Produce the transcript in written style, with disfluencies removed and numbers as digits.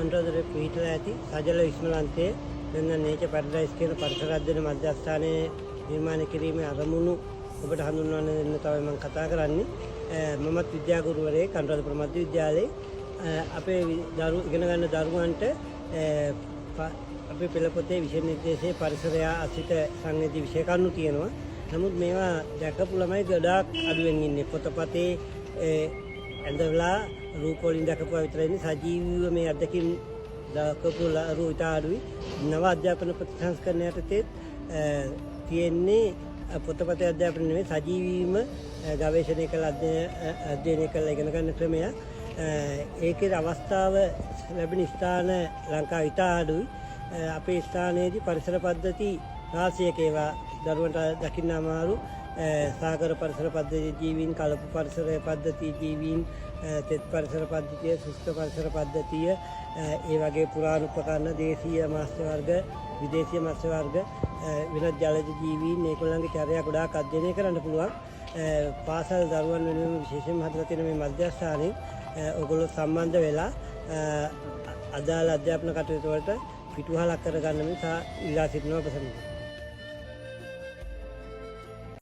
අනුරාධපුරයේ පිහිටලා ඇති සජල විශ්මලන්තයේ වෙන නේචර් පැරඩයිස් කියන පරිසර අධ්‍යයන මධ්‍යස්ථානයේ නිර්මාණය කිරීමේ අරමුණු ඔබට හඳුන්වන්න දෙන්න තමයි මම කතා කරන්නේ. මමත් විද්‍යාගුරුවරයෙක් අනුරාධපුර මධ්‍ය විද්‍යාලයේ. අපේ ඉගෙන ගන්න දරුවන්ට අපේ පෙළපොතේ විෂය නිර්දේශයේ පරිසරය අසිත සංවේදී විෂය කරුණු තියෙනවා. නමුත් මේවා දැකපු ළමයි ගොඩාක් අඩුවෙන් ඉන්නේ. පොතපතේ ඇඳලා රූප වලින් දැකපුවා විතරයි ඉන්නේ. සජීවීව මේ අත්දැකීම් දක්වපු දරුවෝ ඉතා අඩුයි. නව අධ්‍යාපන ප්‍රතිසංස්කරණ යටතේ තියෙන්නේ පොතපතේ අධ්‍යාපන නෙවෙයි සජීවීම ගවේෂණය කළ අධ්‍යයනය කළ ඉගෙන ගන්න ක්‍රමය. ඒකේ අවස්ථාව ලැබෙන ස්ථාන ලංකාවේ ඉතා අඩුයි. අපේ ස්ථානයේදී පරිසර පද්ධති රාශියක ඒවා දරුවන්ට දකින්න අමාරු. සාගර පරිසර පද්ධතිය ජීවීන්, කලපු පරිසර පද්ධතිය ජීවීන්, තෙත් පරිසර පද්ධතිය, සුෂ්ක පරිසර පද්ධතිය, ඒ වගේ පුරාණ උපකරණ, දේශීය මත්ස්‍ය වර්ග, විදේශීය මත්ස්‍ය වර්ග, වෙනත් ජලජ ජීවීන් මේගොල්ලන්ගේ චර්යා ගොඩාක් අධ්‍යයනය කරන්න පුළුවන්. පාසල් දරුවන් වෙනුවෙන් විශේෂයෙන්ම හදලා තියෙන මේ මධ්‍යස්ථානයේ ඔයගොල්ලෝ සම්බන්ධ වෙලා අදාළ අධ්‍යාපන කටයුතු වලට පිටුවහලක් කරගන්න මේ ඉල්ලා සිටිනවා ප්‍රසන්න.